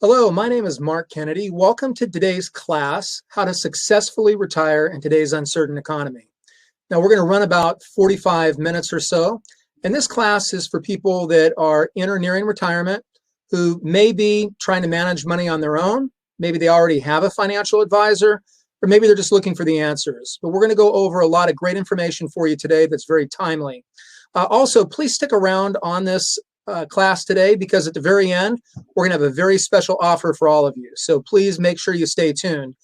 Hello, my name is Mark Kennedy. Welcome to today's class, How to Successfully Retire in Today's Uncertain Economy. Now, we're going to run about 45 minutes or so, and this class is for people that are in or nearing retirement who may be trying to manage money on their own. Maybe they already have a financial advisor, or maybe they're just looking for the answers. But we're going to go over a lot of great information for you today that's very timely. Also, please stick around on this class today, because at the very end, we're going to have a very special offer for all of you. So please make sure you stay tuned.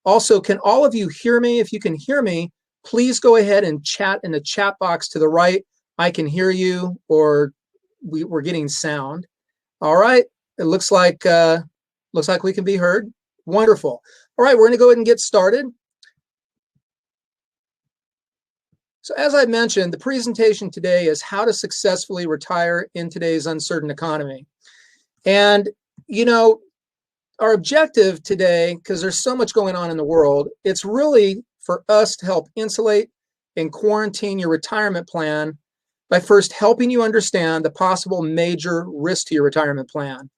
Also, can all of you hear me? If you can hear me, please go ahead and chat in the chat box to the right. I can hear you, or we're getting sound. All right, it looks like we can be heard. Wonderful. All right, we're going to go ahead and get started. So as I mentioned, the presentation today is how to successfully retire in today's uncertain economy. And, you know, our objective today, because there's so much going on in the world, it's really for us to help insulate and quarantine your retirement plan by first helping you understand the possible major risk to your retirement plan.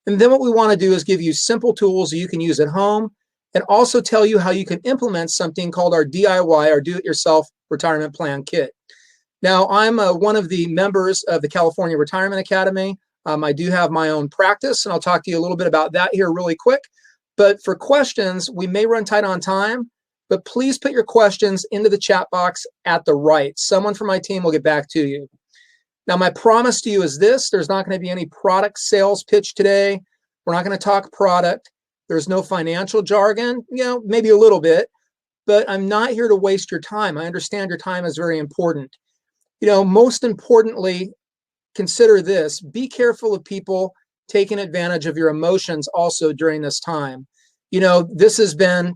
And then what we want to do is give you simple tools you can use at home, and also tell you how you can implement something called our DIY, or Do-It-Yourself Retirement Plan Kit. Now, I'm one of the members of the California Retirement Academy. I do have my own practice, and I'll talk to you a little bit about that here really quick. But for questions, we may run tight on time, but please put your questions into the chat box at the right. Someone from my team will get back to you. Now, my promise to you is this: there's not going to be any product sales pitch today. We're not going to talk product. There's no financial jargon, maybe a little bit, but I'm not here to waste your time. I understand your time is very important. Most importantly, consider this: be careful of people taking advantage of your emotions also during this time. This has been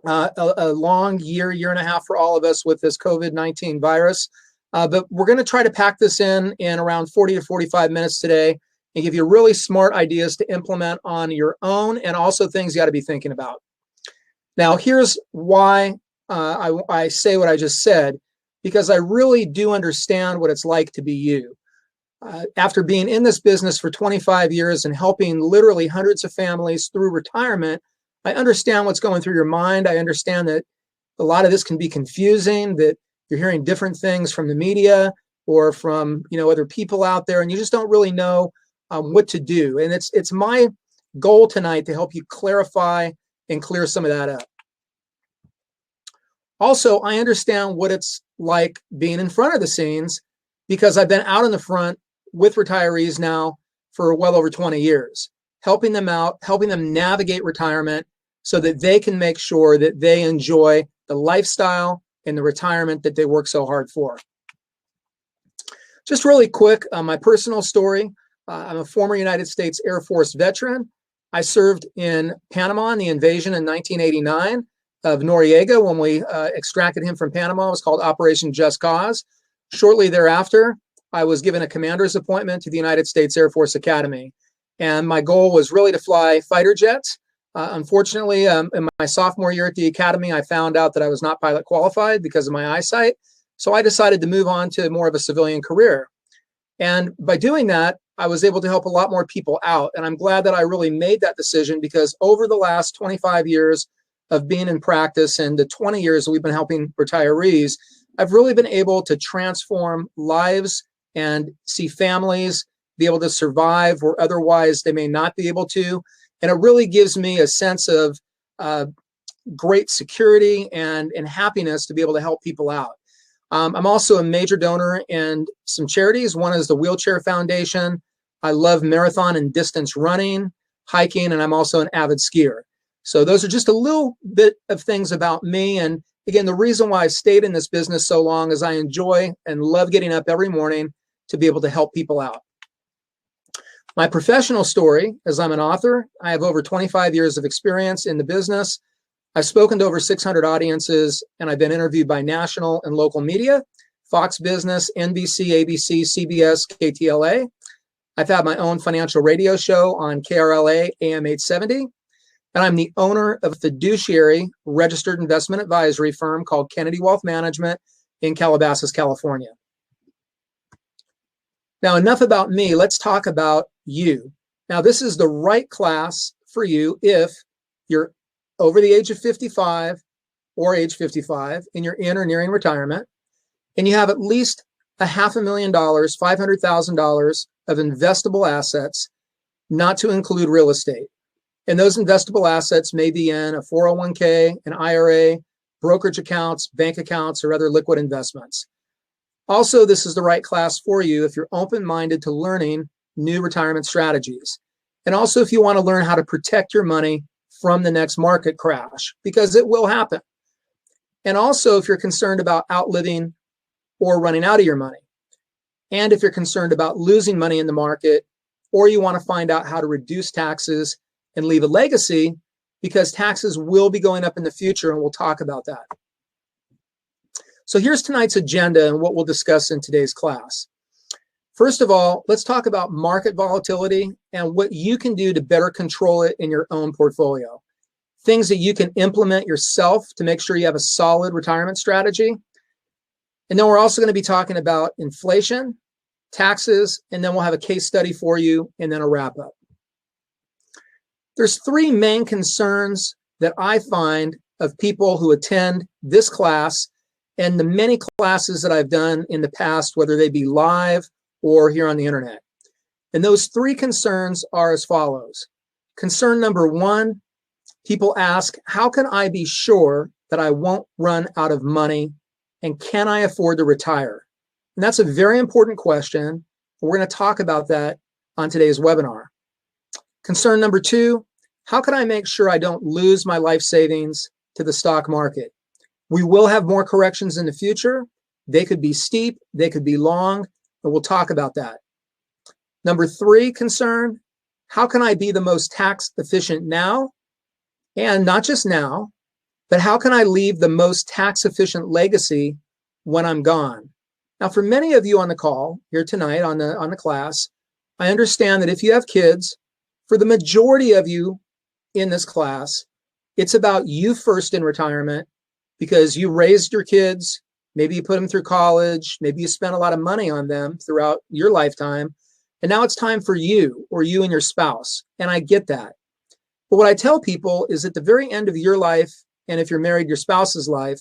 a long year and a half for all of us with this COVID-19 virus, but we're going to try to pack this in around 40 to 45 minutes today, and give you really smart ideas to implement on your own, and also things you got to be thinking about. Now, here's why I say what I just said, because I really do understand what it's like to be you. After being in this business for 25 years and helping literally hundreds of families through retirement, I understand what's going through your mind. I understand that a lot of this can be confusing, that you're hearing different things from the media or from other people out there, and you just don't really know what to do. And it's my goal tonight to help you clarify and clear some of that up. Also, I understand what it's like being in front of the scenes, because I've been out in the front with retirees now for well over 20 years, helping them out, helping them navigate retirement so that they can make sure that they enjoy the lifestyle and the retirement that they work so hard for. Just really quick, my personal story. I'm a former United States Air Force veteran. I served in Panama in the invasion in 1989 of Noriega. When we extracted him from Panama, it was called Operation Just Cause. Shortly thereafter, I was given a commander's appointment to the United States Air Force Academy. And my goal was really to fly fighter jets. Unfortunately, in my sophomore year at the academy, I found out that I was not pilot qualified because of my eyesight. So I decided to move on to more of a civilian career. And by doing that, I was able to help a lot more people out. And I'm glad that I really made that decision, because over the last 25 years of being in practice and the 20 years that we've been helping retirees, I've really been able to transform lives and see families be able to survive where otherwise they may not be able to. And it really gives me a sense of great security and happiness to be able to help people out. I'm also a major donor in some charities. One is the Wheelchair Foundation. I love marathon and distance running, hiking, and I'm also an avid skier. So those are just a little bit of things about me. And again, the reason why I stayed in this business so long is I enjoy and love getting up every morning to be able to help people out. My professional story is I'm an author. I have over 25 years of experience in the business. I've spoken to over 600 audiences, and I've been interviewed by national and local media, Fox Business, NBC, ABC, CBS, KTLA. I've had my own financial radio show on KRLA AM 870, and I'm the owner of a fiduciary registered investment advisory firm called Kennedy Wealth Management in Calabasas, California. Now, enough about me. Let's talk about you. Now, this is the right class for you if you're over the age of 55 or age 55 and you're in or nearing retirement, and you have at least $500,000, $500,000 of investable assets, not to include real estate. And those investable assets may be in a 401k, an IRA, brokerage accounts, bank accounts, or other liquid investments. Also, this is the right class for you if you're open-minded to learning new retirement strategies. And also if you want to learn how to protect your money from the next market crash, because it will happen. And also if you're concerned about outliving or running out of your money. And if you're concerned about losing money in the market, or you want to find out how to reduce taxes and leave a legacy, because taxes will be going up in the future, and we'll talk about that. So here's tonight's agenda and what we'll discuss in today's class. First of all, let's talk about market volatility and what you can do to better control it in your own portfolio. Things that you can implement yourself to make sure you have a solid retirement strategy. And then we're also going to be talking about inflation, taxes, and then we'll have a case study for you and then a wrap up. There's three main concerns that I find of people who attend this class and the many classes that I've done in the past, whether they be live or here on the internet. And those three concerns are as follows. Concern number one, people ask, how can I be sure that I won't run out of money, and can I afford to retire? And that's a very important question. We're going to talk about that on today's webinar. Concern number two, how can I make sure I don't lose my life savings to the stock market? We will have more corrections in the future. They could be steep, they could be long, and we'll talk about that. Number three concern, how can I be the most tax efficient now? And not just now, but how can I leave the most tax efficient legacy when I'm gone? Now, for many of you on the call here tonight on the class, I understand that if you have kids, for the majority of you in this class, it's about you first in retirement because you raised your kids, maybe you put them through college, maybe you spent a lot of money on them throughout your lifetime, and now it's time for you or you and your spouse, and I get that. But what I tell people is at the very end of your life, and if you're married, your spouse's life,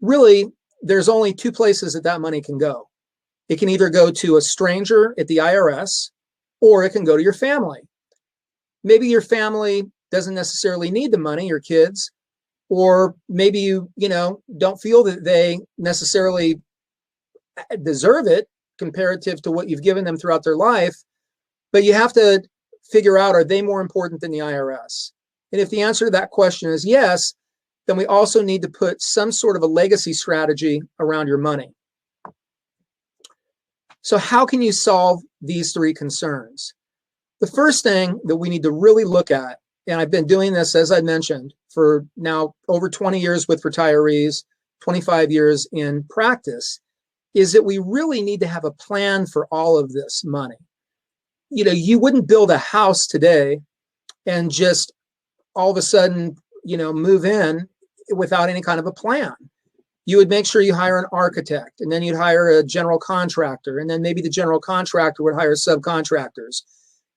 really, there's only two places that money can go. It can either go to a stranger at the IRS, or it can go to your family. Maybe your family doesn't necessarily need the money, your kids, or maybe you don't feel that they necessarily deserve it comparative to what you've given them throughout their life, but you have to figure out, are they more important than the IRS? And if the answer to that question is yes, then we also need to put some sort of a legacy strategy around your money. So how can you solve these three concerns? The first thing that we need to really look at, and I've been doing this, as I mentioned, for now over 20 years with retirees, 25 years in practice, is that we really need to have a plan for all of this money. You wouldn't build a house today and just all of a sudden, move in without any kind of a plan. You would make sure you hire an architect, and then you'd hire a general contractor, and then maybe the general contractor would hire subcontractors.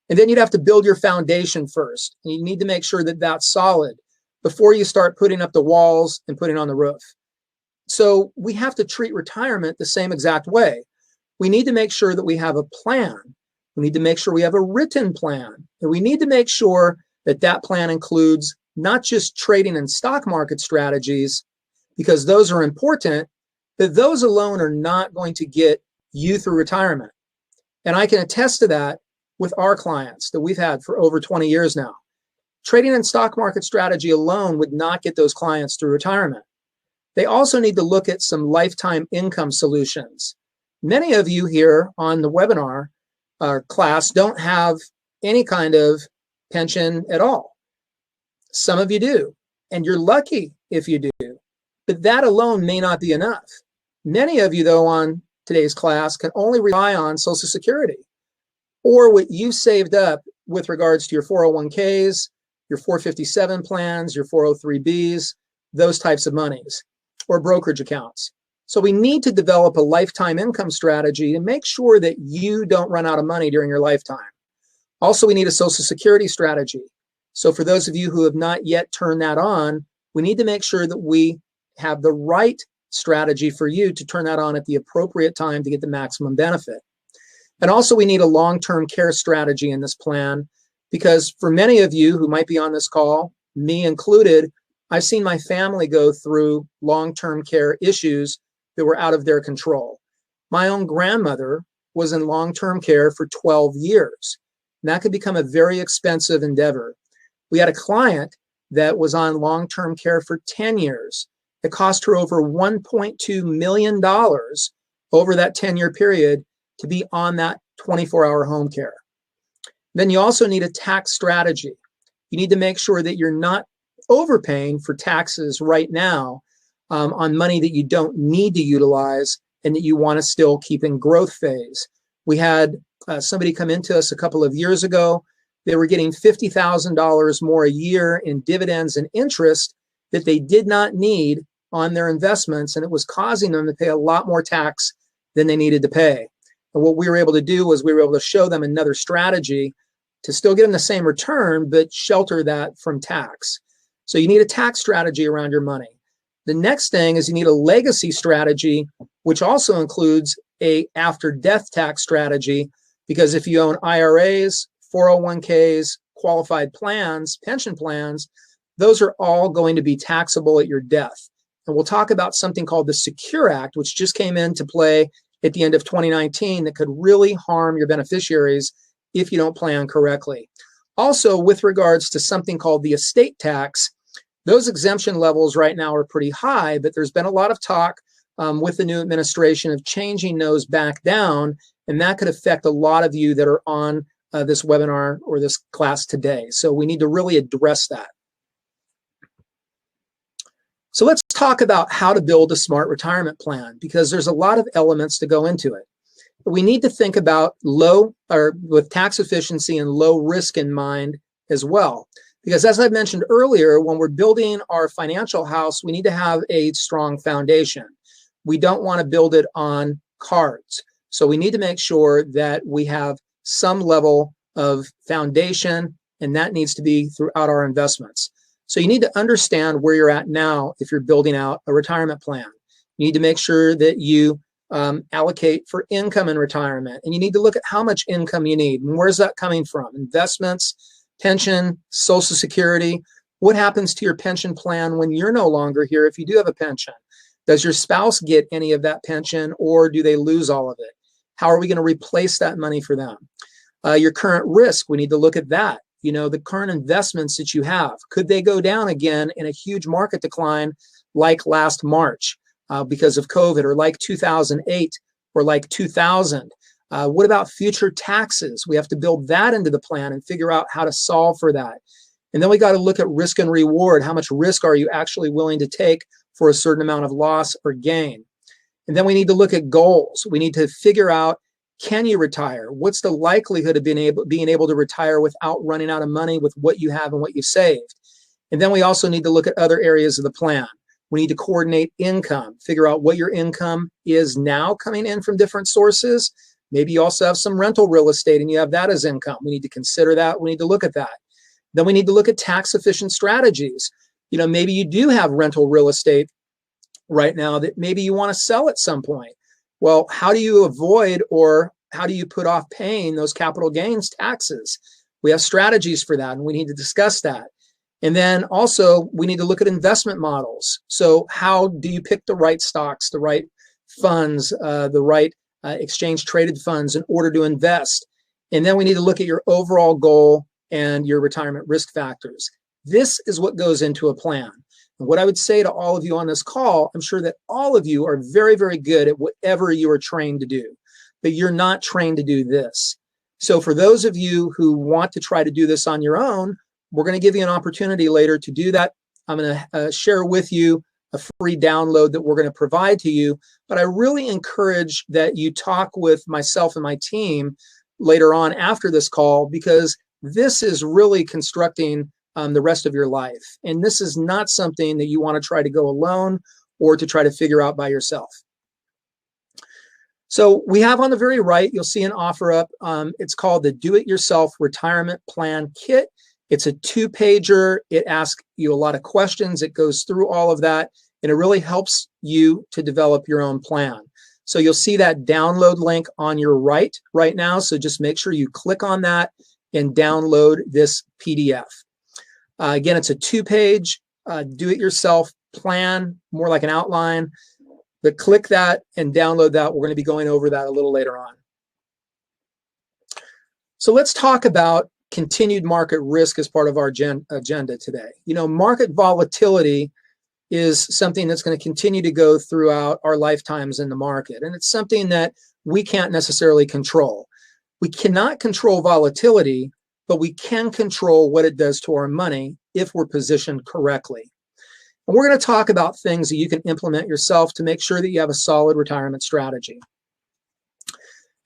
And then you'd have to build your foundation first. And you need to make sure that that's solid before you start putting up the walls and putting on the roof. So we have to treat retirement the same exact way. We need to make sure that we have a plan. We need to make sure we have a written plan. And we need to make sure that that plan includes not just trading and stock market strategies, because those are important, but those alone are not going to get you through retirement. And I can attest to that with our clients that we've had for over 20 years now. Trading and stock market strategy alone would not get those clients through retirement. They also need to look at some lifetime income solutions. Many of you here on the webinar class don't have any kind of pension at all. Some of you do, and you're lucky if you do, but that alone may not be enough. Many of you, though, on today's class can only rely on Social Security or what you saved up with regards to your 401ks, your 457 plans, your 403bs, those types of monies, or brokerage accounts. So we need to develop a lifetime income strategy to make sure that you don't run out of money during your lifetime. Also, we need a Social Security strategy. So for those of you who have not yet turned that on, we need to make sure that we have the right strategy for you to turn that on at the appropriate time to get the maximum benefit. And also, we need a long-term care strategy in this plan, because for many of you who might be on this call, me included, I've seen my family go through long-term care issues that were out of their control. My own grandmother was in long-term care for 12 years. And that could become a very expensive endeavor. We had a client that was on long-term care for 10 years. It cost her over $1.2 million over that 10-year period to be on that 24-hour home care. Then you also need a tax strategy. You need to make sure that you're not overpaying for taxes right now on money that you don't need to utilize and that you want to still keep in growth phase. We had somebody come into us a couple of years ago. They were getting $50,000 more a year in dividends and interest that they did not need on their investments, and it was causing them to pay a lot more tax than they needed to pay. And what we were able to do was we were able to show them another strategy to still get them the same return, but shelter that from tax. So you need a tax strategy around your money. The next thing is you need a legacy strategy, which also includes a after death tax strategy, because if you own IRAs, 401ks, qualified plans, pension plans, those are all going to be taxable at your death. And we'll talk about something called the Secure Act, which just came into play at the end of 2019 that could really harm your beneficiaries if you don't plan correctly. Also, with regards to something called the estate tax, those exemption levels right now are pretty high, but there's been a lot of talk with the new administration of changing those back down, and that could affect a lot of you that are on this webinar or this class today. So we need to really address that. So let's talk about how to build a smart retirement plan, because there's a lot of elements to go into it. We need to think about with tax efficiency and low risk in mind as well. Because as I mentioned earlier, when we're building our financial house, we need to have a strong foundation. We don't want to build it on cards. So we need to make sure that we have some level of foundation, and that needs to be throughout our investments. So you need to understand where you're at now if you're building out a retirement plan. You need to make sure that you allocate for income in retirement, and you need to look at how much income you need and where's that coming from. Investments, pension, Social Security. What happens to your pension plan when you're no longer here if you do have a pension? Does your spouse get any of that pension, or do they lose all of it? How are we going to replace that money for them? Your current risk, we need to look at that. You know, the current investments that you have, could they go down again in a huge market decline like last March because of COVID, or like 2008 or like 2000? What about future taxes? We have to build that into the plan and figure out how to solve for that. And then we got to look at risk and reward. How much risk are you actually willing to take for a certain amount of loss or gain? And then we need to look at goals. We need to figure out, can you retire? What's the likelihood of being able to retire without running out of money with what you have and what you saved? And then we also need to look at other areas of the plan. We need to coordinate income, figure out what your income is now coming in from different sources. Maybe you also have some rental real estate and you have that as income. We need to consider that. We need to look at that. Then we need to look at tax efficient strategies. You know, maybe you do have rental real estate right now that maybe you want to sell at some point. Well, how do you avoid, or how do you put off paying those capital gains taxes? We have strategies for that, and we need to discuss that. And then also we need to look at investment models. So how do you pick the right stocks, the right funds, the right exchange traded funds in order to invest? And then we need to look at your overall goal and your retirement risk factors. This is what goes into a plan. And what I would say to all of you on this call, I'm sure that all of you are very, very good at whatever you are trained to do, but you're not trained to do this. So for those of you who want to try to do this on your own, we're going to give you an opportunity later to do that. I'm going to share with you a free download that we're going to provide to you. But I really encourage that you talk with myself and my team later on after this call, because this is really constructing the rest of your life. And this is not something that you want to try to go alone or to try to figure out by yourself. So we have on the very right, you'll see an OfferUp. It's called the Do-It-Yourself Retirement Plan Kit. It's a 2-pager. It asks you a lot of questions. It goes through all of that, and it really helps you to develop your own plan. So you'll see that download link on your right now. So just make sure you click on that and download this PDF. Again, it's a 2-page do-it-yourself plan, more like an outline. But click that and download that. We're going to be going over that a little later on. So let's talk about continued market risk as part of our agenda today. You know, market volatility is something that's going to continue to go throughout our lifetimes in the market. And it's something that we can't necessarily control. We cannot control volatility, but we can control what it does to our money if we're positioned correctly. And we're going to talk about things that you can implement yourself to make sure that you have a solid retirement strategy.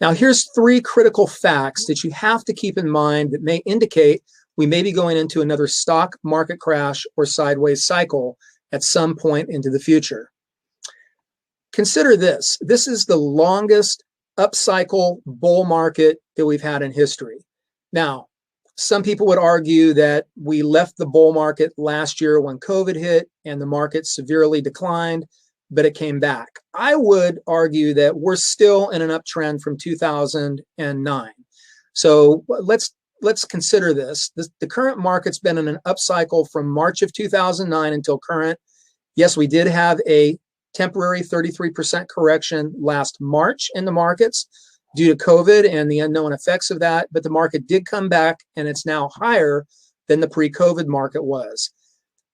Now, here's 3 critical facts that you have to keep in mind that may indicate we may be going into another stock market crash or sideways cycle at some point into the future. Consider this. This is the longest upcycle bull market that we've had in history. Now, some people would argue that we left the bull market last year when COVID hit and the market severely declined, but it came back. I would argue that we're still in an uptrend from 2009. So let's consider this. The current market's been in an upcycle from March of 2009 until current. Yes, we did have a temporary 33% correction last March in the markets due to COVID and the unknown effects of that, but the market did come back and it's now higher than the pre-COVID market was.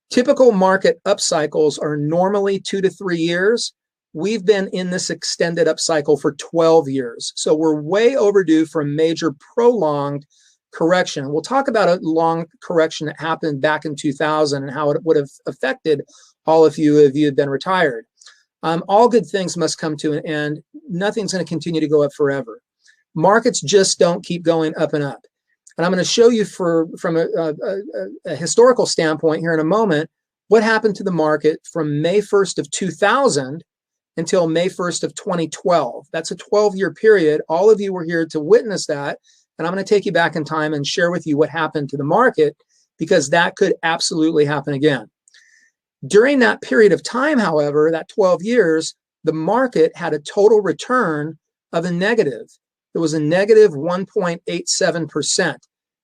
Typical market upcycles are normally 2 to 3 years. We've been in this extended upcycle for 12 years. So we're way overdue for a major prolonged correction. We'll talk about a long correction that happened back in 2000 and how it would have affected all of you if you had been retired. All good things must come to an end. Nothing's going to continue to go up forever. Markets just don't keep going up and up. And I'm going to show you from a historical standpoint here in a moment what happened to the market from May 1st of 2000 until May 1st of 2012. That's a 12-year period. All of you were here to witness that. And I'm going to take you back in time and share with you what happened to the market, because that could absolutely happen again. During that period of time, however, that 12 years, the market had a total return of a negative. It was a negative 1.87%.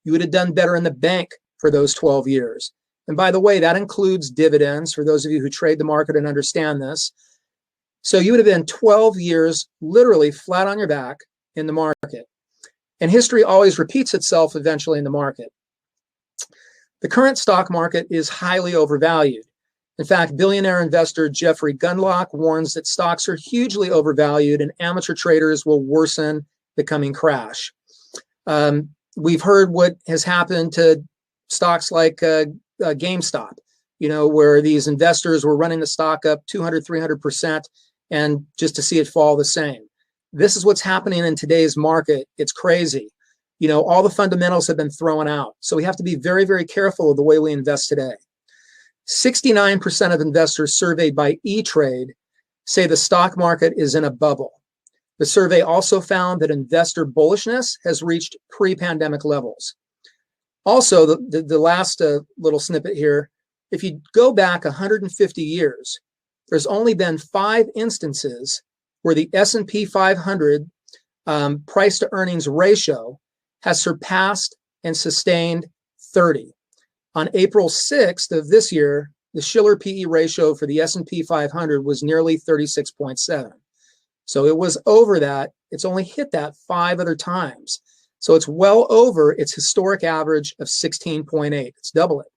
You would have done better in the bank for those 12 years. And by the way, that includes dividends for those of you who trade the market and understand this. So you would have been 12 years literally flat on your back in the market. And history always repeats itself eventually in the market. The current stock market is highly overvalued. In fact, billionaire investor Jeffrey Gundlach warns that stocks are hugely overvalued and amateur traders will worsen the coming crash. We've heard what has happened to stocks like GameStop, you know, where these investors were running the stock up 200, 300% and just to see it fall the same. This is what's happening in today's market. It's crazy. You know, all the fundamentals have been thrown out. So we have to be very, very careful of the way we invest today. 69% of investors surveyed by E-Trade say the stock market is in a bubble. The survey also found that investor bullishness has reached pre-pandemic levels. Also, the last little snippet here, if you go back 150 years, there's only been 5 instances where the S&P 500 price to earnings ratio has surpassed and sustained 30. On April 6th of this year, the Shiller PE ratio for the S&P 500 was nearly 36.7. So it was over that. It's only hit that 5 other times. So it's well over its historic average of 16.8. It's double it.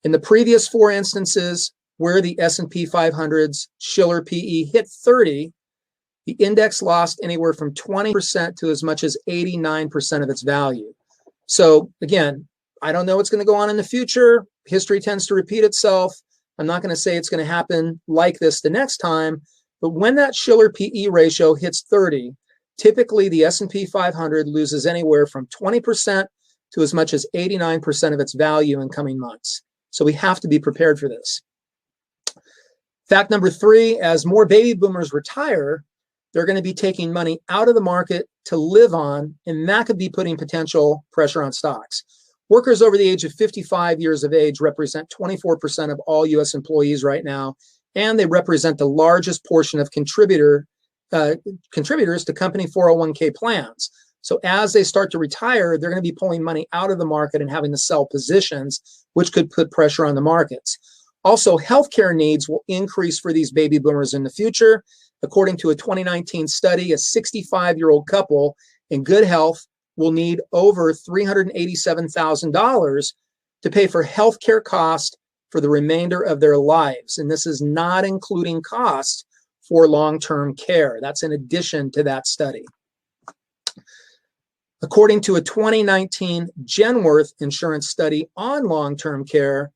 In the previous 4 instances where the S&P 500's Shiller PE hit 30, the index lost anywhere from 20% to as much as 89% of its value. So again, I don't know what's going to go on in the future. History tends to repeat itself. I'm not going to say it's going to happen like this the next time, but when that Shiller PE ratio hits 30, typically the S&P 500 loses anywhere from 20% to as much as 89% of its value in coming months. So we have to be prepared for this. Fact number 3, as more baby boomers retire, they're going to be taking money out of the market to live on, and that could be putting potential pressure on stocks. Workers over the age of 55 years of age represent 24% of all U.S. employees right now, and they represent the largest portion of contributors to company 401k plans. So as they start to retire, they're going to be pulling money out of the market and having to sell positions, which could put pressure on the markets. Also, healthcare needs will increase for these baby boomers in the future. According to a 2019 study, a 65-year-old couple in good health will need over $387,000 to pay for healthcare costs for the remainder of their lives. And this is not including costs for long-term care. That's in addition to that study. According to a 2019 Genworth insurance study on long-term care,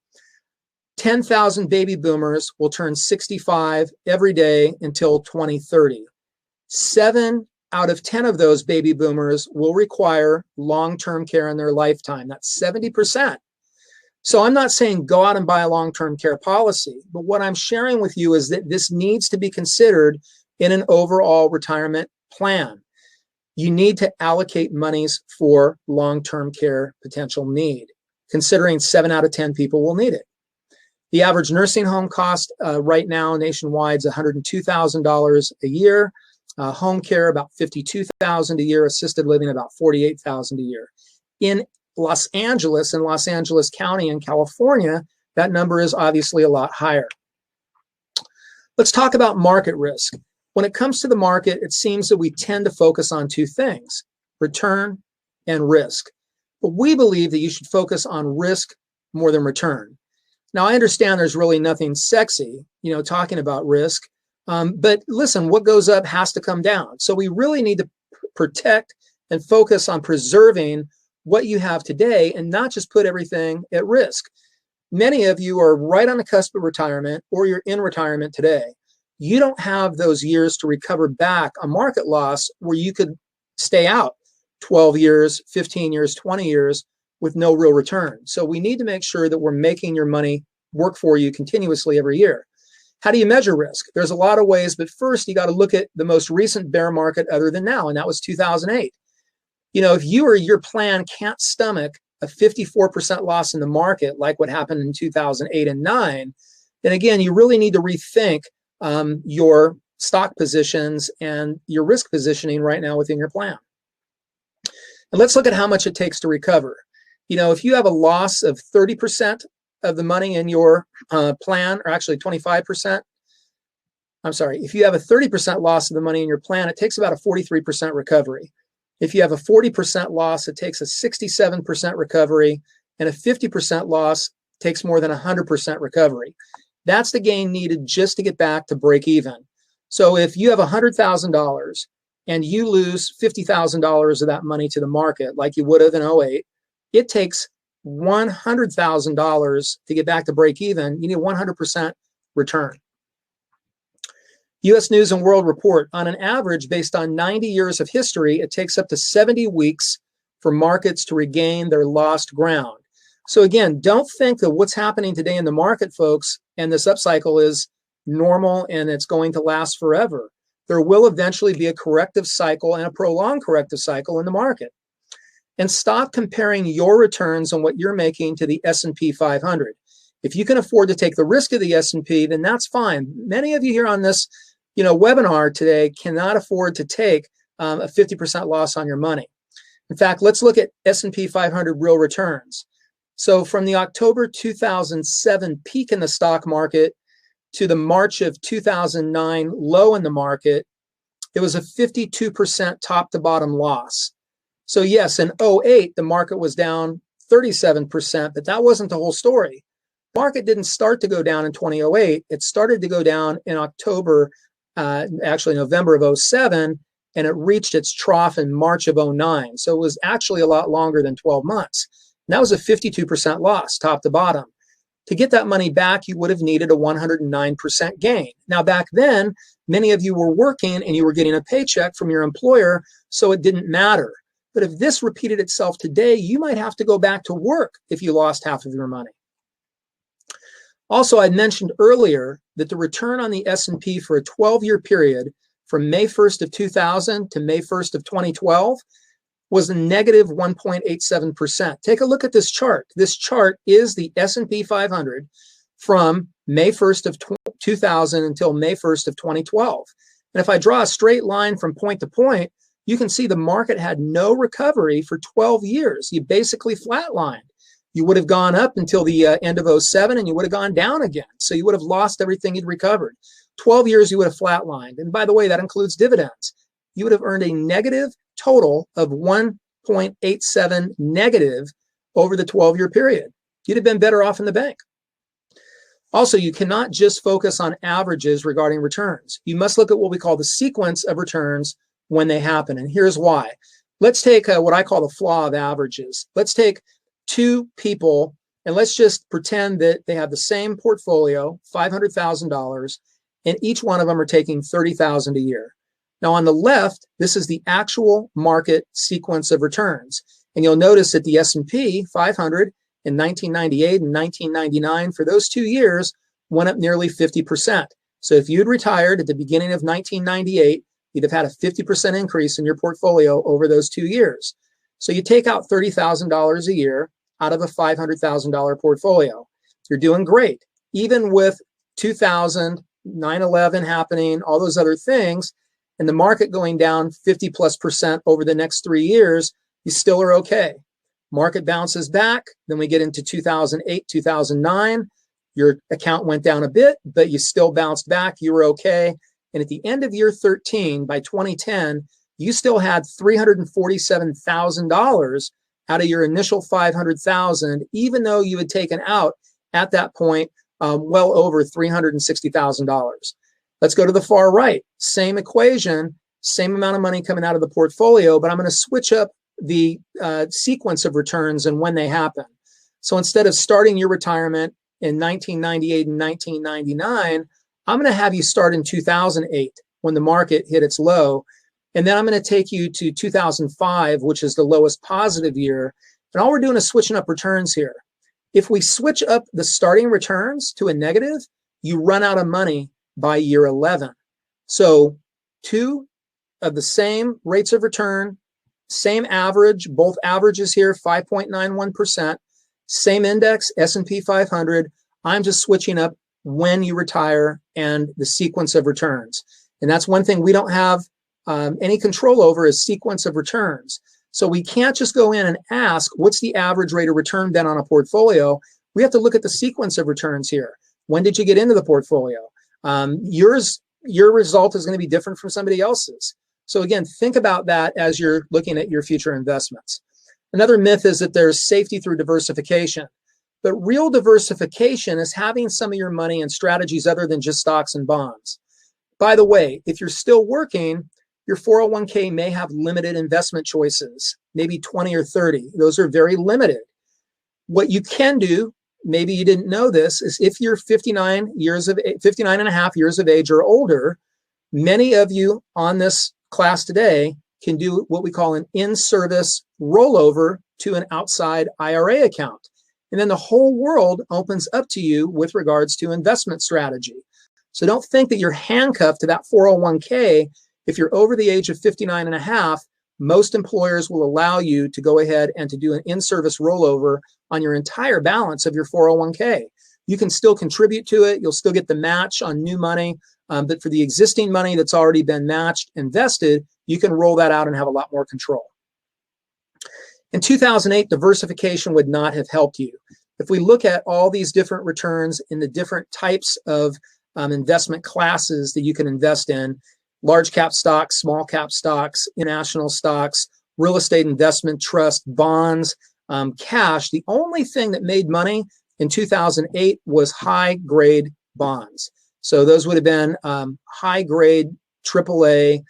10,000 baby boomers will turn 65 every day until 2030. 7 out of 10 of those baby boomers will require long-term care in their lifetime. That's 70%. So I'm not saying go out and buy a long-term care policy, but what I'm sharing with you is that this needs to be considered in an overall retirement plan. You need to allocate monies for long-term care potential need, considering 7 out of 10 people will need it. The average nursing home cost right now nationwide is $102,000 a year. Home care about $52,000 a year. Assisted living about $48,000 a year. In Los Angeles and Los Angeles County in California, that number is obviously a lot higher. Let's talk about market risk. When it comes to the market, it seems that we tend to focus on 2 things: return and risk. But we believe that you should focus on risk more than return. Now, I understand there's really nothing sexy, talking about risk. But listen, what goes up has to come down. So we really need to protect and focus on preserving what you have today and not just put everything at risk. Many of you are right on the cusp of retirement, or you're in retirement today. You don't have those years to recover back a market loss where you could stay out 12 years, 15 years, 20 years with no real return. So we need to make sure that we're making your money work for you continuously every year. How do you measure risk? There's a lot of ways, but first you got to look at the most recent bear market other than now, and that was 2008. If you or your plan can't stomach a 54% loss in the market, like what happened in 2008 and 9, then again, you really need to rethink your stock positions and your risk positioning right now within your plan. And let's look at how much it takes to recover. If you have a loss of 30% of the money in your plan, or actually 25%, if you have a 30% loss of the money in your plan, it takes about a 43% recovery. If you have a 40% loss, it takes a 67% recovery, and a 50% loss takes more than 100% recovery. That's the gain needed just to get back to break even. So if you have $100,000 and you lose $50,000 of that money to the market, like you would have in 08, it takes $100,000 to get back to break even. You need 100% return. U.S. News and World Report, on an average, based on 90 years of history, it takes up to 70 weeks for markets to regain their lost ground. So again, don't think that what's happening today in the market, folks, and this upcycle is normal and it's going to last forever. There will eventually be a corrective cycle and a prolonged corrective cycle in the market. And stop comparing your returns on what you're making to the S&P 500. If you can afford to take the risk of the S&P, then that's fine. Many of you here on this, webinar today cannot afford to take a 50% loss on your money. In fact, let's look at S&P 500 real returns. So from the October 2007 peak in the stock market to the March of 2009 low in the market, it was a 52% top to bottom loss. So yes, in 08, the market was down 37%, but that wasn't the whole story. The market didn't start to go down in 2008. It started to go down in November of 07, and it reached its trough in March of 09. So it was actually a lot longer than 12 months. And that was a 52% loss, top to bottom. To get that money back, you would have needed a 109% gain. Now, back then, many of you were working and you were getting a paycheck from your employer, so it didn't matter. But if this repeated itself today, you might have to go back to work if you lost half of your money. Also, I mentioned earlier that the return on the S&P for a 12-year period from May 1st of 2000 to May 1st of 2012 was a negative 1.87%. Take a look at this chart. This chart is the S&P 500 from May 1st of 2000 until May 1st of 2012. And if I draw a straight line from point to point, you can see the market had no recovery for 12 years. You basically flatlined. You would have gone up until the end of 07 and you would have gone down again. So you would have lost everything you'd recovered. 12 years, you would have flatlined. And by the way, that includes dividends. You would have earned a negative total of 1.87 negative over the 12-year period. You'd have been better off in the bank. Also, you cannot just focus on averages regarding returns. You must look at what we call the sequence of returns when they happen. And here's why. Let's take what I call the flaw of averages. Let's take two people and let's just pretend that they have the same portfolio, $500,000, and each one of them are taking $30,000 a year. Now on the left, this is the actual market sequence of returns. And you'll notice that the S&P 500 in 1998 and 1999, for those 2 years, went up nearly 50%. So if you'd retired at the beginning of 1998, you'd have had a 50% increase in your portfolio over those 2 years. So you take out $30,000 a year out of a $500,000 portfolio. You're doing great. Even with 2000, 9/11 happening, all those other things, and the market going down 50+% over the next 3 years, you still are okay. Market bounces back. Then we get into 2008, 2009. Your account went down a bit, but you still bounced back. You were okay. And at the end of year 13, by 2010, you still had $347,000 out of your initial $500,000, even though you had taken out at that point well over $360,000. Let's go to the far right. Same equation, same amount of money coming out of the portfolio, but I'm going to switch up the sequence of returns and when they happen. So instead of starting your retirement in 1998 and 1999, I'm going to have you start in 2008 when the market hit its low. And then I'm going to take you to 2005, which is the lowest positive year. And all we're doing is switching up returns here. If we switch up the starting returns to a negative, you run out of money by year 11. So two of the same rates of return, same average, both averages here, 5.91%, same index, S&P 500. I'm just switching up when you retire and the sequence of returns. And that's one thing we don't have any control over is sequence of returns. So we can't just go in and ask, what's the average rate of return then on a portfolio? We have to look at the sequence of returns here. When did you get into the portfolio? Your result is going to be different from somebody else's. So again, think about that as you're looking at your future investments. Another myth is that there's safety through diversification. But real diversification is having some of your money in strategies other than just stocks and bonds. By the way, if you're still working, your 401k may have limited investment choices, maybe 20 or 30. Those are very limited. What you can do, maybe you didn't know this, is if you're 59 and a half years of age or older, many of you on this class today can do what we call an in-service rollover to an outside IRA account. And then the whole world opens up to you with regards to investment strategy. So don't think that you're handcuffed to that 401k. If you're over the age of 59 and a half, most employers will allow you to go ahead and to do an in-service rollover on your entire balance of your 401k. You can still contribute to it. You'll still get the match on new money. But for the existing money that's already been matched, invested, you can roll that out and have a lot more control. In 2008, diversification would not have helped you. If we look at all these different returns in the different types of investment classes that you can invest in, large cap stocks, small cap stocks, international stocks, real estate investment trust, bonds, cash, the only thing that made money in 2008 was high grade bonds. So those would have been high grade AAA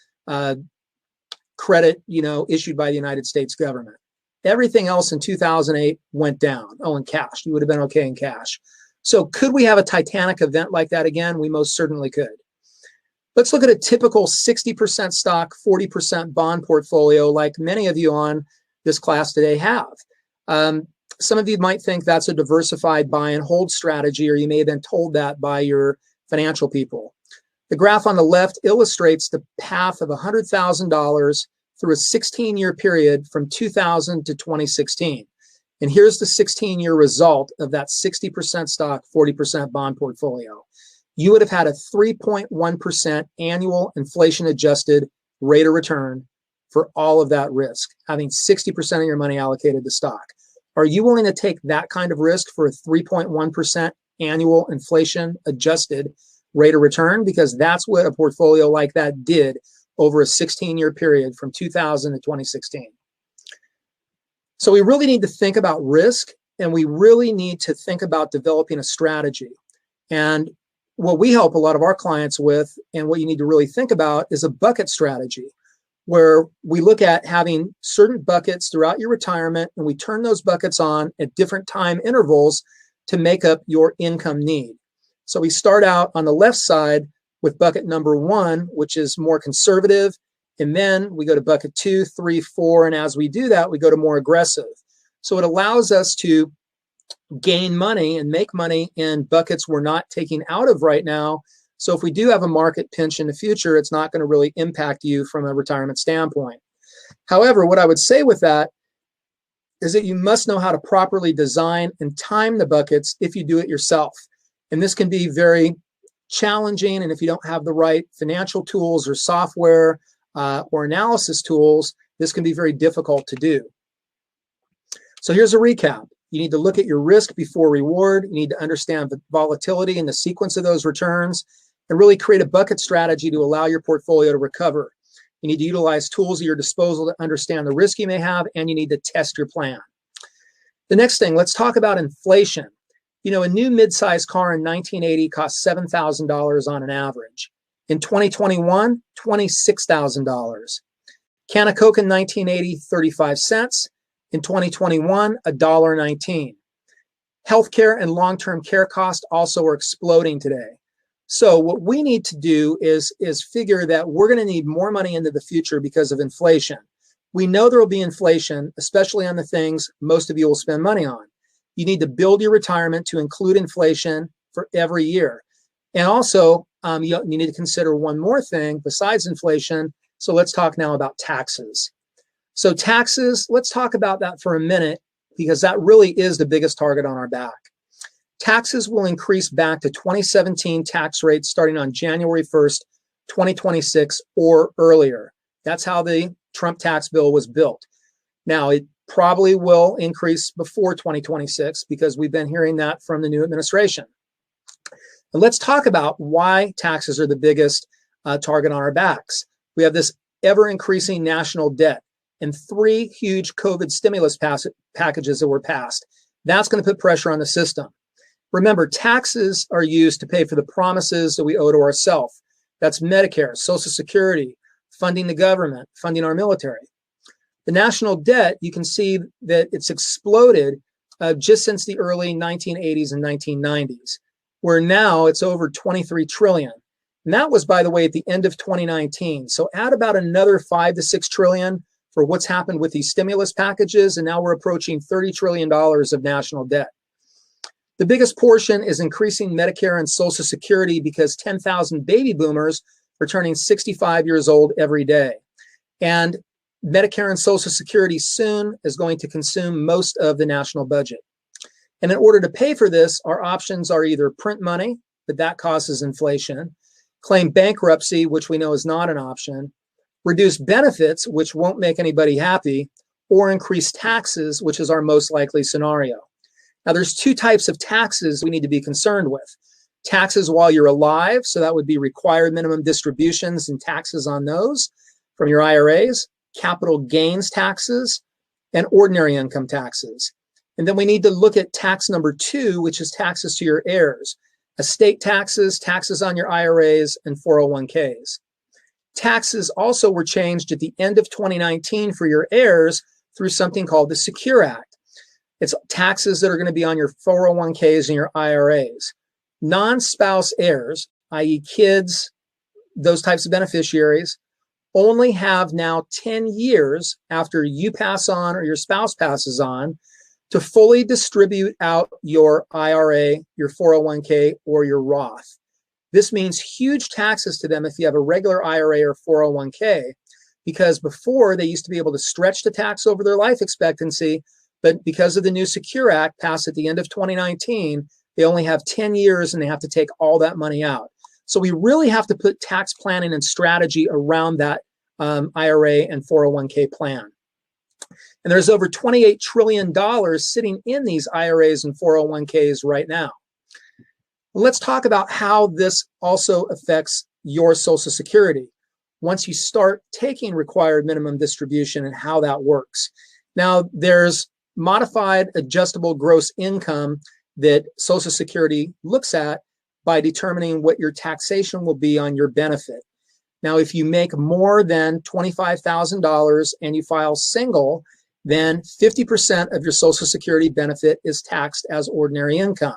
credit, issued by the United States government. Everything else in 2008 went down. Oh, and cash. You would have been okay in cash. So could we have a Titanic event like that again? We most certainly could. Let's look at a typical 60% stock, 40% bond portfolio like many of you on this class today have. Some of you might think that's a diversified buy and hold strategy, or you may have been told that by your financial people. The graph on the left illustrates the path of $100,000 through a 16-year period from 2000 to 2016. And here's the 16-year result of that 60% stock, 40% bond portfolio. You would have had a 3.1% annual inflation-adjusted rate of return for all of that risk, having 60% of your money allocated to stock. Are you willing to take that kind of risk for a 3.1% annual inflation-adjusted rate of return? Because that's what a portfolio like that did over a 16-year period from 2000 to 2016. So we really need to think about risk, and we really need to think about developing a strategy. And what we help a lot of our clients with, and what you need to really think about, is a bucket strategy, where we look at having certain buckets throughout your retirement, and we turn those buckets on at different time intervals to make up your income need. So we start out on the left side with bucket number 1, which is more conservative, and then we go to bucket 2, 3, 4, and as we do that, we go to more aggressive. So it allows us to gain money and make money in buckets we're not taking out of right now. So if we do have a market pinch in the future, it's not going to really impact you from a retirement standpoint. However, what I would say with that is that you must know how to properly design and time the buckets if you do it yourself. And this can be very challenging, and if you don't have the right financial tools or software or analysis tools, this can be very difficult to do. So here's a recap. You need to look at your risk before reward. You need to understand the volatility and the sequence of those returns, and really create a bucket strategy to allow your portfolio to recover. You need to utilize tools at your disposal to understand the risk you may have, and you need to test your plan. The next thing, let's talk about inflation. You know, a new mid-size car in 1980 cost $7,000 on an average. In 2021, $26,000. Can of Coke in 1980, 35 cents. In 2021, $1.19. Healthcare and long-term care costs also are exploding today. So what we need to do is figure that we're going to need more money into the future because of inflation. We know there will be inflation, especially on the things most of you will spend money on. You need to build your retirement to include inflation for every year. And also, you need to consider one more thing besides inflation. So let's talk now about taxes. So taxes, let's talk about that for a minute, because that really is the biggest target on our back. Taxes will increase back to 2017 tax rates starting on January 1st, 2026 or earlier. That's how the Trump tax bill was built. Now, it probably will increase before 2026 because we've been hearing that from the new administration. And let's talk about why taxes are the biggest target on our backs. We have this ever-increasing national debt and 3 huge COVID stimulus packages that were passed. That's going to put pressure on the system. Remember, taxes are used to pay for the promises that we owe to ourselves. That's Medicare, Social Security, funding the government, funding our military. The national debt, you can see that it's exploded just since the early 1980s and 1990s, where now it's over 23 trillion. And that was, by the way, at the end of 2019. So add about another 5 to 6 trillion for what's happened with these stimulus packages, and now we're approaching $30 trillion of national debt. The biggest portion is increasing Medicare and Social Security because 10,000 baby boomers are turning 65 years old every day. And Medicare and Social Security soon is going to consume most of the national budget. And in order to pay for this, our options are either print money, but that causes inflation, claim bankruptcy, which we know is not an option, reduce benefits, which won't make anybody happy, or increase taxes, which is our most likely scenario. Now, there's 2 types of taxes we need to be concerned with. Taxes while you're alive, so that would be required minimum distributions and taxes on those from your IRAs, capital gains taxes, and ordinary income taxes. And then we need to look at tax number 2, which is taxes to your heirs, estate taxes, taxes on your IRAs, and 401ks. Taxes also were changed at the end of 2019 for your heirs through something called the Secure Act. It's taxes that are going to be on your 401ks and your IRAs. Non-spouse heirs, i.e. kids, those types of beneficiaries, only have now 10 years after you pass on or your spouse passes on to fully distribute out your IRA, your 401k, or your Roth. This means huge taxes to them if you have a regular IRA or 401k, because before they used to be able to stretch the tax over their life expectancy, but because of the new Secure Act passed at the end of 2019, they only have 10 years and they have to take all that money out. So we really have to put tax planning and strategy around that IRA and 401k plan. And there's over $28 trillion sitting in these IRAs and 401ks right now. Let's talk about how this also affects your Social Security once you start taking required minimum distribution and how that works. Now, there's modified adjustable gross income that Social Security looks at by determining what your taxation will be on your benefit. Now, if you make more than $25,000 and you file single, then 50% of your Social Security benefit is taxed as ordinary income.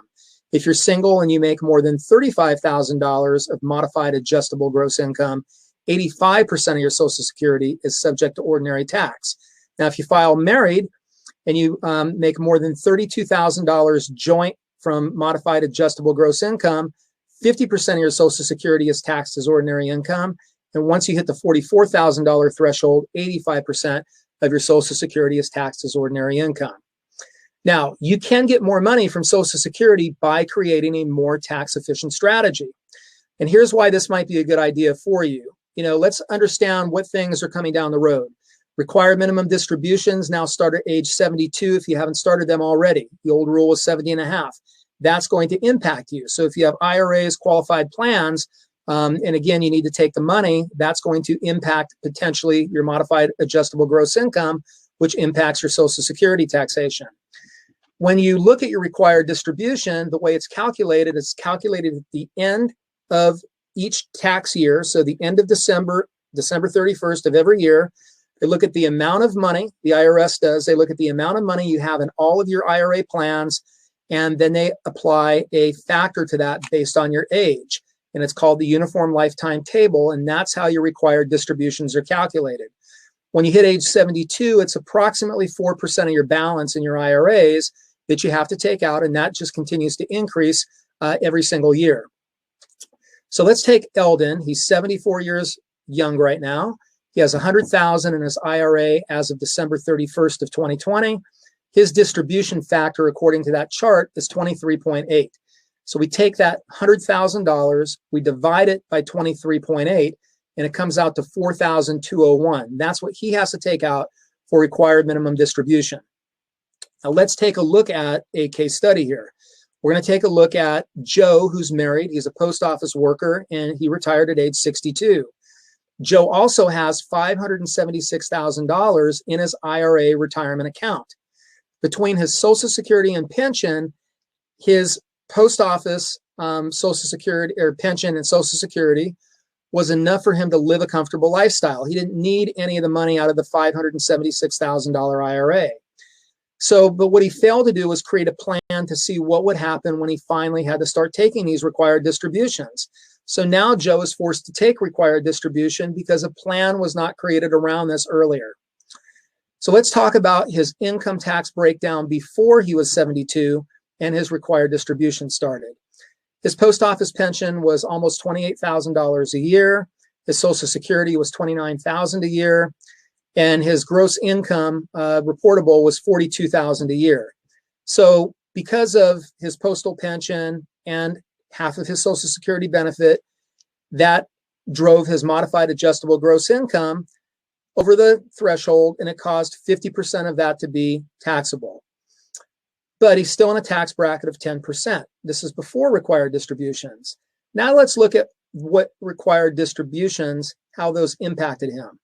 If you're single and you make more than $35,000 of modified adjustable gross income, 85% of your Social Security is subject to ordinary tax. Now, if you file married and you make more than $32,000 joint from modified adjustable gross income, 50% of your Social Security is taxed as ordinary income. And once you hit the $44,000 threshold, 85% of your Social Security is taxed as ordinary income. Now, you can get more money from Social Security by creating a more tax-efficient strategy. And here's why this might be a good idea for you. Let's understand what things are coming down the road. Required minimum distributions now start at age 72 if you haven't started them already. The old rule was 70 and a half. That's going to impact you. So if you have IRAs, qualified plans, and again, you need to take the money, that's going to impact potentially your modified adjustable gross income, which impacts your Social Security taxation. When you look at your required distribution, the way it's calculated is calculated at the end of each tax year. So the end of December 31st of every year, they look at the amount of money, the IRS does, they look at the amount of money you have in all of your IRA plans, and then they apply a factor to that based on your age. And it's called the Uniform Lifetime Table, and that's how your required distributions are calculated. When you hit age 72, it's approximately 4% of your balance in your IRAs that you have to take out, and that just continues to increase every single year. So let's take Eldon. He's 74 years young right now. He has $100,000 in his IRA as of December 31st of 2020. His distribution factor, according to that chart, is 23.8. So we take that $100,000, we divide it by 23.8, and it comes out to $4,201. That's what he has to take out for required minimum distribution. Now let's take a look at a case study here. We're going to take a look at Joe, who's married. He's a post office worker, and he retired at age 62. Joe also has $576,000 in his IRA retirement account. Between his Social Security and pension, his post office Social Security or pension and Social Security was enough for him to live a comfortable lifestyle. He didn't need any of the money out of the $576,000 IRA. So, but what he failed to do was create a plan to see what would happen when he finally had to start taking these required distributions. So now Joe is forced to take required distribution because a plan was not created around this earlier. So let's talk about his income tax breakdown before he was 72 and his required distribution started. His post office pension was almost $28,000 a year. His Social Security was $29,000 a year. And his gross income reportable was $42,000 a year. So because of his postal pension and half of his Social Security benefit, that drove his modified adjustable gross income over the threshold, and it caused 50% of that to be taxable. But he's still in a tax bracket of 10%. This is before required distributions. Now let's look at what required distributions, how those impacted him.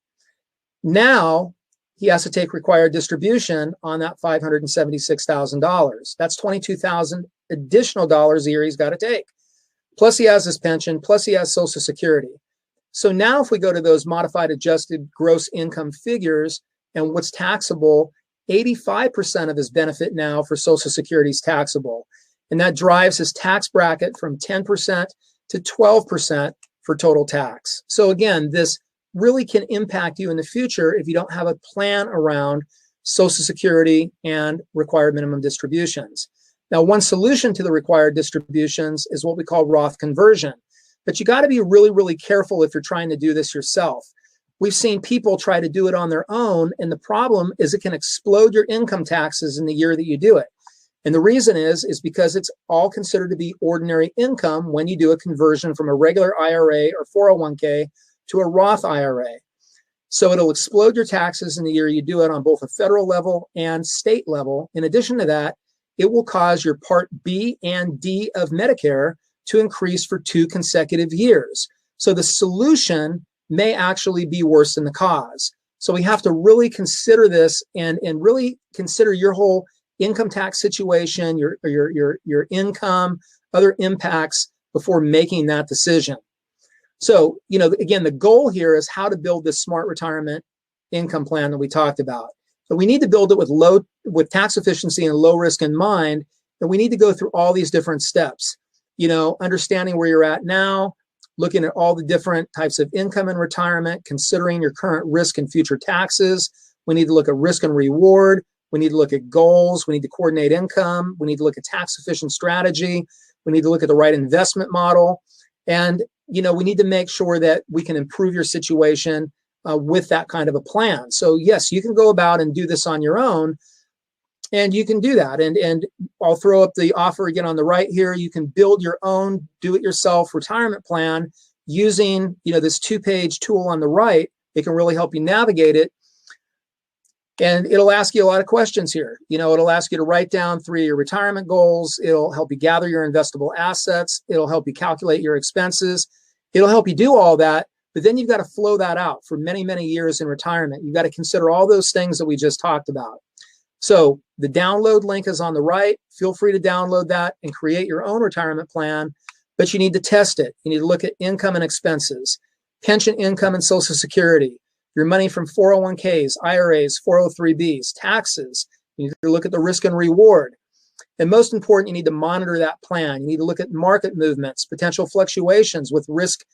Now he has to take required distribution on that $576,000. That's $22,000 additional dollars a year he's got to take. Plus he has his pension, plus he has Social Security. So now if we go to those modified adjusted gross income figures and what's taxable, 85% of his benefit now for Social Security is taxable. And that drives his tax bracket from 10% to 12% for total tax. So again, this really can impact you in the future if you don't have a plan around Social Security and required minimum distributions. Now, one solution to the required distributions is what we call Roth conversion. But you got to be really, really careful if you're trying to do this yourself. We've seen people try to do it on their own, and the problem is it can explode your income taxes in the year that you do it. And the reason is because it's all considered to be ordinary income when you do a conversion from a regular IRA or 401k to a Roth IRA. So it'll explode your taxes in the year you do it on both a federal level and state level. In addition to that, it will cause your Part B and D of Medicare to increase for 2 consecutive years. So the solution may actually be worse than the cause. So we have to really consider this and really consider your whole income tax situation, your income, other impacts before making that decision. So, again, the goal here is how to build this smart retirement income plan that we talked about. But we need to build it with tax efficiency and low risk in mind, and we need to go through all these different steps. Understanding where you're at now, looking at all the different types of income in retirement, considering your current risk and future taxes. We need to look at risk and reward. We need to look at goals. We need to coordinate income. We need to look at tax efficient strategy. We need to look at the right investment model. And, we need to make sure that we can improve your situation with that kind of a plan. So yes, you can go about and do this on your own, and you can do that. And I'll throw up the offer again on the right here. You can build your own do-it-yourself retirement plan using, this 2-page tool on the right. It can really help you navigate it. And it'll ask you a lot of questions here. It'll ask you to write down 3 of your retirement goals. It'll help you gather your investable assets. It'll help you calculate your expenses. It'll help you do all that. But then you've got to flow that out for many, many years in retirement. You've got to consider all those things that we just talked about. So the download link is on the right. Feel free to download that and create your own retirement plan, but you need to test it. You need to look at income and expenses, pension income and Social Security, your money from 401ks, IRAs, 403bs, taxes. You need to look at the risk and reward. And most important, you need to monitor that plan. You need to look at market movements, potential fluctuations with risk,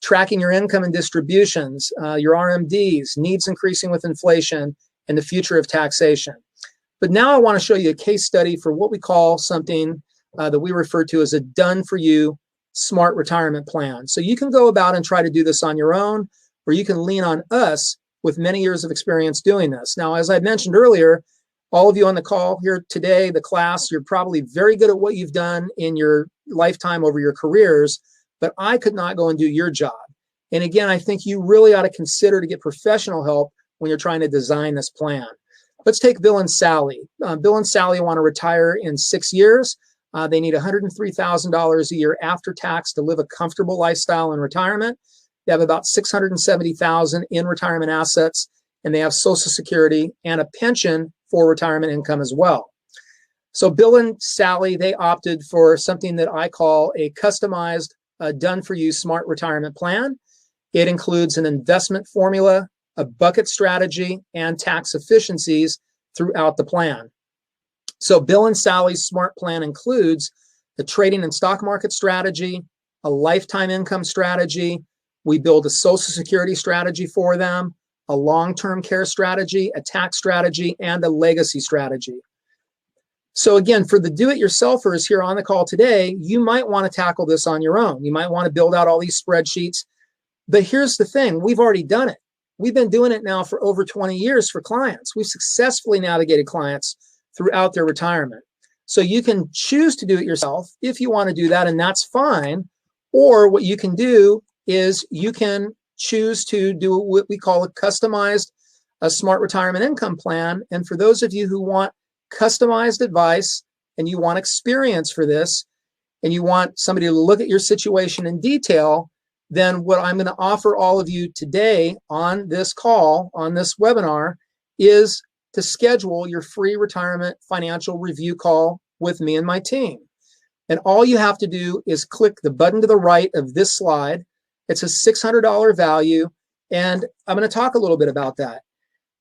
tracking your income and distributions, your RMDs, needs increasing with inflation, and the future of taxation. But now I want to show you a case study for what we call something that we refer to as a done-for-you smart retirement plan. So you can go about and try to do this on your own, or you can lean on us with many years of experience doing this. Now, as I mentioned earlier, all of you on the call here today, the class, you're probably very good at what you've done in your lifetime over your careers, but I could not go and do your job. And again, I think you really ought to consider to get professional help when you're trying to design this plan. Let's take Bill and Sally. Bill and Sally want to retire in 6 years. They need $103,000 a year after tax to live a comfortable lifestyle in retirement. They have about $670,000 in retirement assets, and they have Social Security and a pension for retirement income as well. So Bill and Sally, they opted for something that I call a customized, done-for-you smart retirement plan. It includes an investment formula, a bucket strategy, and tax efficiencies throughout the plan. So Bill and Sally's smart plan includes the trading and stock market strategy, a lifetime income strategy. We build a Social Security strategy for them, a long-term care strategy, a tax strategy, and a legacy strategy. So again, for the do-it-yourselfers here on the call today, you might want to tackle this on your own. You might want to build out all these spreadsheets. But here's the thing, we've already done it. We've been doing it now for over 20 years for clients. We've successfully navigated clients throughout their retirement. So you can choose to do it yourself if you want to do that, and that's fine. Or what you can do is you can choose to do what we call a customized smart retirement income plan. And for those of you who want customized advice and you want experience for this, and you want somebody to look at your situation in detail, then what I'm going to offer all of you today on this call, on this webinar, is to schedule your free retirement financial review call with me and my team. And all you have to do is click the button to the right of this slide. It's a $600 value, and I'm going to talk a little bit about that.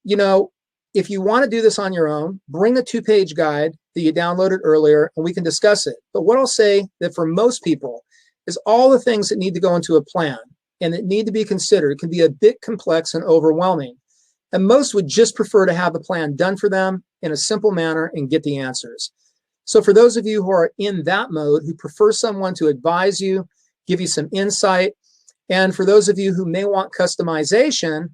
You know, if you want to do this on your own, bring the 2-page guide that you downloaded earlier, and we can discuss it. But what I'll say that for most people is all the things that need to go into a plan and that need to be considered can be a bit complex and overwhelming. And most would just prefer to have the plan done for them in a simple manner and get the answers. So for those of you who are in that mode, who prefer someone to advise you give you some insight. And for those of you who may want customization,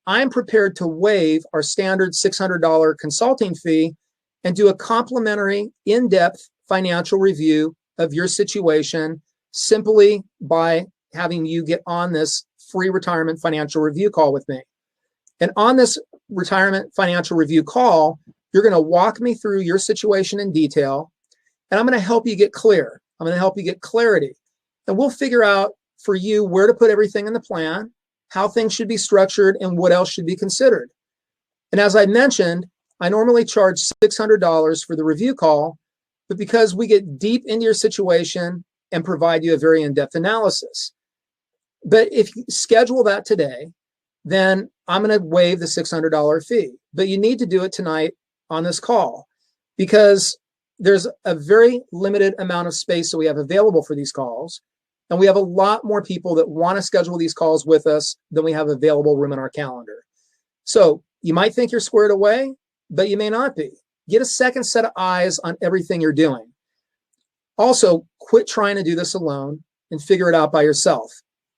I'm prepared to waive our standard $600 consulting fee and do a complimentary, in-depth financial review of your situation simply by having you get on this free retirement financial review call with me. And on this retirement financial review call, you're going to walk me through your situation in detail, and I'm going to help you get clear. I'm going to help you get clarity. And we'll figure out for you where to put everything in the plan, how things should be structured, and what else should be considered. And as I mentioned, I normally charge $600 for the review call, but because we get deep into your situation and provide you a very in-depth analysis. But if you schedule that today, then I'm going to waive the $600 fee. But you need to do it tonight on this call because there's a very limited amount of space that we have available for these calls. And we have a lot more people that want to schedule these calls with us than we have available room in our calendar. So you might think you're squared away, but you may not be. Get a second set of eyes on everything you're doing. Also, quit trying to do this alone and figure it out by yourself.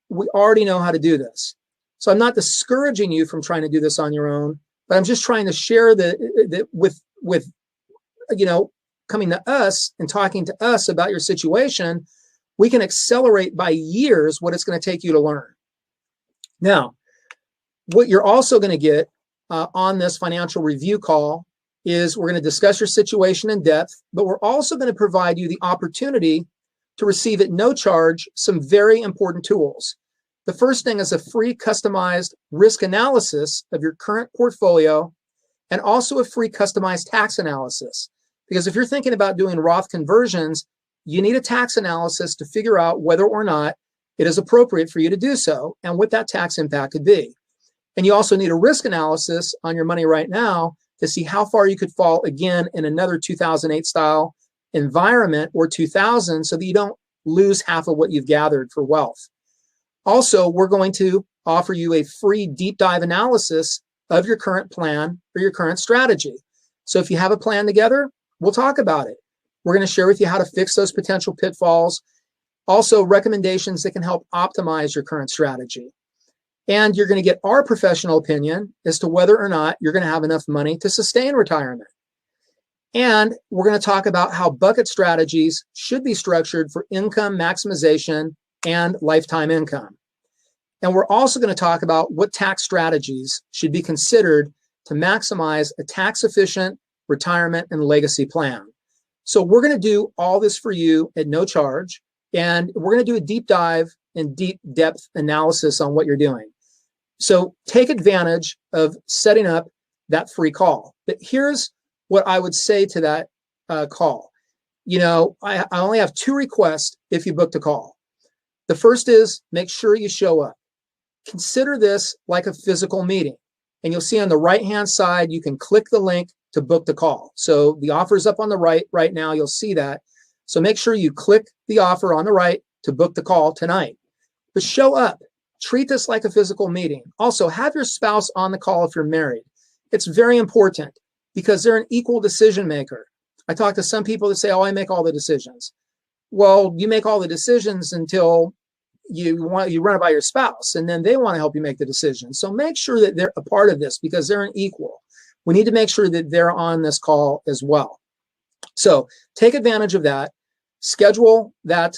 We already know how to do this. So I'm not discouraging you from trying to do this on your own, but I'm just trying to share that with coming to us and talking to us about your situation, we can accelerate by years what it's going to take you to learn. Now, what you're also going to get on this financial review call is we're going to discuss your situation in depth, but we're also going to provide you the opportunity to receive at no charge some very important tools. The first thing is a free customized risk analysis of your current portfolio and also a free customized tax analysis. Because if you're thinking about doing Roth conversions, you need a tax analysis to figure out whether or not it is appropriate for you to do so and what that tax impact could be. And you also need a risk analysis on your money right now to see how far you could fall again in another 2008 style environment or 2000 so that you don't lose half of what you've gathered for wealth. Also, we're going to offer you a free deep dive analysis of your current plan or your current strategy. So if you have a plan together, we'll talk about it. We're going to share with you how to fix those potential pitfalls. Also, recommendations that can help optimize your current strategy. And you're going to get our professional opinion as to whether or not you're going to have enough money to sustain retirement. And we're going to talk about how bucket strategies should be structured for income maximization and lifetime income. And we're also going to talk about what tax strategies should be considered to maximize a tax-efficient retirement and legacy plan. So we're going to do all this for you at no charge, and we're going to do a deep dive and deep depth analysis on what you're doing. So take advantage of setting up that free call. But here's what I would say to that call. I only have 2 requests if you booked a call. The first is make sure you show up. Consider this like a physical meeting. And you'll see on the right-hand side, you can click the link to book the call. So the offer is up on the right now. You'll see that. So make sure you click the offer on the right to book the call tonight. But show up. Treat this like a physical meeting. Also, have your spouse on the call if you're married. It's very important because they're an equal decision maker. I talk to some people that say, oh, I make all the decisions. Well, you make all the decisions until you run it by your spouse, and then they want to help you make the decision. So make sure that they're a part of this because they're an equal. We need to make sure that they're on this call as well. So take advantage of that. Schedule that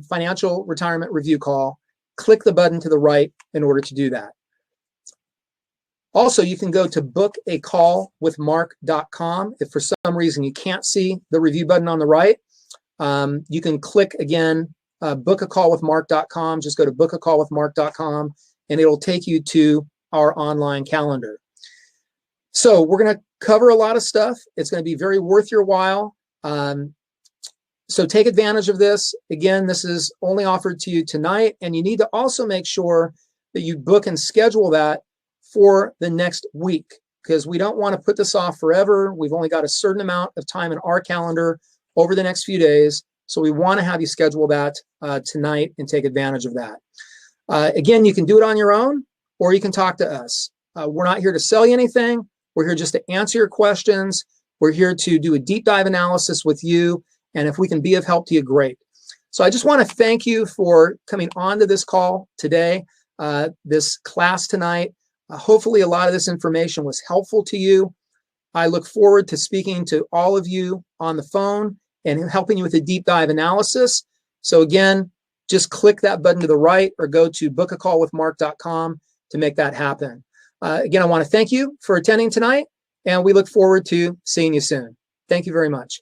financial retirement review call. Click the button to the right in order to do that. Also, you can go to bookacallwithmark.com. If for some reason you can't see the review button on the right, you can click again, bookacallwithmark.com. Just go to bookacallwithmark.com and it'll take you to our online calendar. So we're going to cover a lot of stuff. It's going to be very worth your while. So take advantage of this. Again, this is only offered to you tonight, and you need to also make sure that you book and schedule that for the next week because we don't want to put this off forever. We've only got a certain amount of time in our calendar over the next few days. So we want to have you schedule that tonight and take advantage of that. Again, you can do it on your own or you can talk to us. We're not here to sell you anything. We're here just to answer your questions. We're here to do a deep dive analysis with you. And if we can be of help to you, great. So I just want to thank you for coming on to this call today, this class tonight. Hopefully a lot of this information was helpful to you. I look forward to speaking to all of you on the phone and helping you with a deep dive analysis. So again, just click that button to the right or go to bookacallwithmark.com to make that happen. Again, I want to thank you for attending tonight, and we look forward to seeing you soon. Thank you very much.